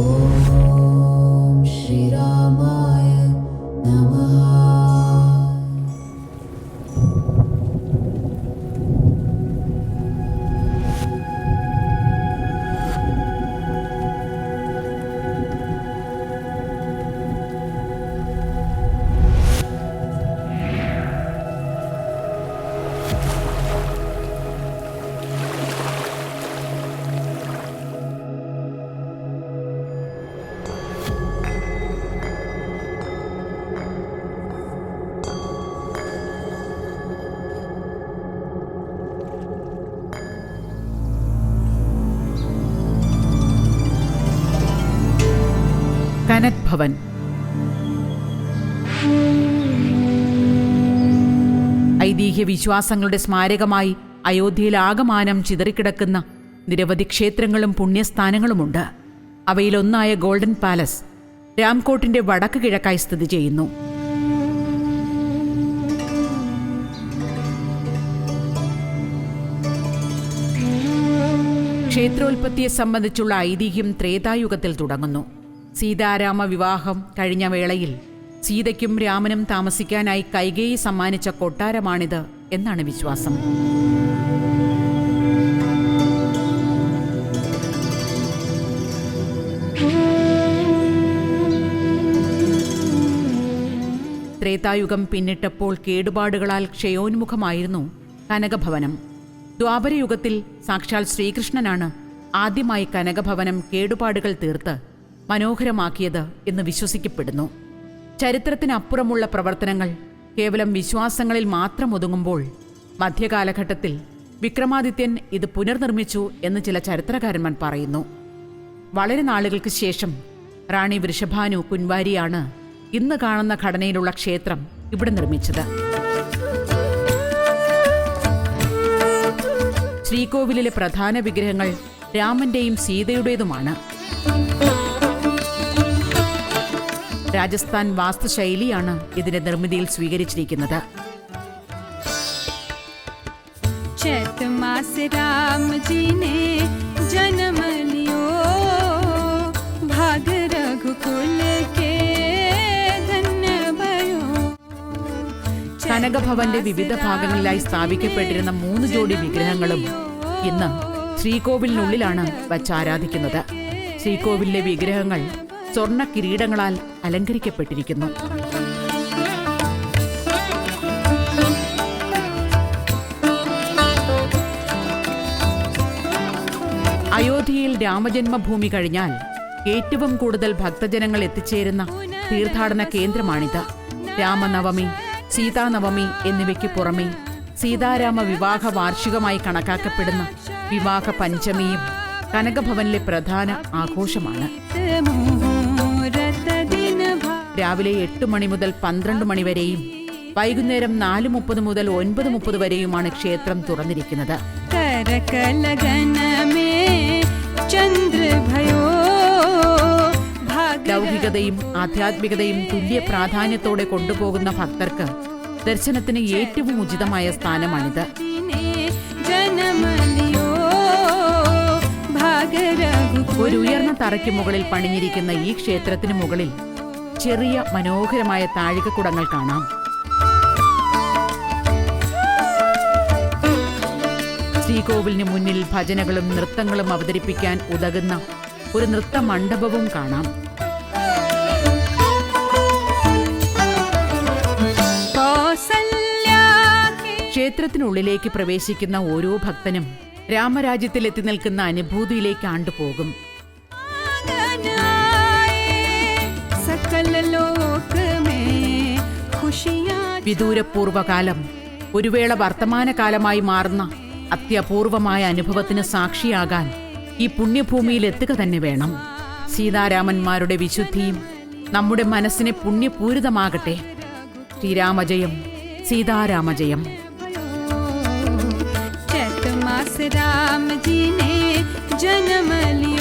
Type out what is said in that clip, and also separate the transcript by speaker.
Speaker 1: ഓം ശ്രീരാമായ നമഃ.
Speaker 2: കനക് ഭവൻ. ഐതിഹ്യ വിശ്വാസങ്ങളുടെ സ്മാരകമായി അയോധ്യയിൽ ആകമാനം ചിതറിക്കിടക്കുന്ന നിരവധി ക്ഷേത്രങ്ങളും പുണ്യസ്ഥാനങ്ങളുമുണ്ട്. അവയിലൊന്നായ ഗോൾഡൻ പാലസ് രാംകോട്ടിന്റെ വടക്ക് കിഴക്കായി സ്ഥിതി ചെയ്യുന്നു. ക്ഷേത്രോൽപത്തിയെ സംബന്ധിച്ചുള്ള ഐതിഹ്യം ത്രേതായുഗത്തിൽ തുടങ്ങുന്നു. സീതാരാമ വിവാഹം കഴിഞ്ഞ വേളയിൽ സീതയ്ക്കും രാമനും താമസിക്കാനായി കൈകേയി സമ്മാനിച്ച കൊട്ടാരമാണിത് എന്നാണ് വിശ്വാസം. ത്രേതായുഗം പിന്നിട്ടപ്പോൾ കേടുപാടുകളാൽ ക്ഷയോന്മുഖമായിരുന്നു കനകഭവനം. ദ്വാപരയുഗത്തിൽ സാക്ഷാൽ ശ്രീകൃഷ്ണനാണ് ആദ്യമായി കനകഭവനം കേടുപാടുകൾ തീർത്ത് മനോഹരമാക്കിയത് എന്ന് വിശ്വസിക്കപ്പെടുന്നു. ചരിത്രത്തിനപ്പുറമുള്ള പ്രവർത്തനങ്ങൾ കേവലം വിശ്വാസങ്ങളിൽ മാത്രം ഒതുങ്ങുമ്പോൾ മധ്യകാലഘട്ടത്തിൽ വിക്രമാദിത്യൻ ഇത് പുനർനിർമ്മിച്ചു എന്ന് ചില ചരിത്രകാരന്മാർ പറയുന്നു. വളരെ നാളുകൾക്ക് ശേഷം റാണി വൃഷഭാനു കുൻവാരിയാണ് ഇന്ന് കാണുന്ന ഘടനയിലുള്ള ക്ഷേത്രം ഇവിടെ നിർമ്മിച്ചത്. ശ്രീകോവിലിലെ പ്രധാന വിഗ്രഹങ്ങൾ രാമന്റെയും സീതയുടേതുമാണ്. രാജസ്ഥാൻ വാസ്തുശൈലിയാണ് ഇതിന്റെ നിർമ്മിതിയിൽ സ്വീകരിച്ചിരിക്കുന്നത്. കനകഭവന്റെ വിവിധ ഭാഗങ്ങളിലായി സ്ഥാപിക്കപ്പെട്ടിരുന്ന 3 ജോഡി വിഗ്രഹങ്ങളും ഇന്ന് ശ്രീകോവിലിനുള്ളിലാണ് വച്ചാരാധിക്കുന്നത്. ശ്രീകോവിലിലെ വിഗ്രഹങ്ങൾ സ്വർണ്ണ കിരീടങ്ങളാൽ അലങ്കരിക്കപ്പെട്ടിരിക്കുന്നു. അയോധ്യയിൽ രാമജന്മഭൂമി കഴിഞ്ഞാൽ ഏറ്റവും കൂടുതൽ ഭക്തജനങ്ങൾ എത്തിച്ചേരുന്ന തീർത്ഥാടന കേന്ദ്രമാണിത്. രാമനവമി, സീതാനവമി എന്നിവയ്ക്ക് പുറമെ സീതാരാമ വിവാഹ വാർഷികമായി കണക്കാക്കപ്പെടുന്ന വിവാഹ പഞ്ചമിയും കനകഭവനിലെ പ്രധാന ആഘോഷമാണ്. രാവിലെ 8 മണി മുതൽ 12 മണി വരെയും വൈകുന്നേരം 4:30 മുതൽ 9:30 വരെയുമാണ് ക്ഷേത്രം തുറന്നിരിക്കുന്നത്. ലൗകികതയും ആധ്യാത്മികതയും തുല്യ പ്രാധാന്യത്തോടെ കൊണ്ടുപോകുന്ന ഭക്തർക്ക് ദർശനത്തിന് ഏറ്റവും ഉചിതമായ സ്ഥാനമാണിത്. ഒരു ഉയർന്ന തറയ്ക്ക് മുകളിൽ പണിഞ്ഞിരിക്കുന്ന ഈ ക്ഷേത്രത്തിന് മുകളിൽ ചെറിയ മനോഹരമായ താഴികക്കുടങ്ങൾ കാണാം. ശ്രീകോവിലിന് മുന്നിൽ ഭജനകളും നൃത്തങ്ങളും അവതരിപ്പിക്കാൻ ഉതകുന്ന ഒരു നൃത്ത മണ്ഡപവും കാണാം. ക്ഷേത്രത്തിനുള്ളിലേക്ക് പ്രവേശിക്കുന്ന ഓരോ ഭക്തനും രാമരാജ്യത്തിൽ എത്തി നിൽക്കുന്ന അനുഭൂതിയിലേക്ക് ആണ്ടുപോകും. വിദൂരപൂർവകാലം ഒരു വേള വർത്തമാനകാലമായി മാറുന്ന അത്യപൂർവമായ അനുഭവത്തിന് സാക്ഷിയാകാൻ ഈ പുണ്യഭൂമിയിൽ എത്തുക തന്നെ വേണം. സീതാരാമന്മാരുടെ വിശുദ്ധിയും നമ്മുടെ മനസ്സിനെ പുണ്യപൂരിതമാകട്ടെ. ശ്രീരാമജയം, സീതാരാമജയം.
Speaker 3: राम जी ने जन्म लिया।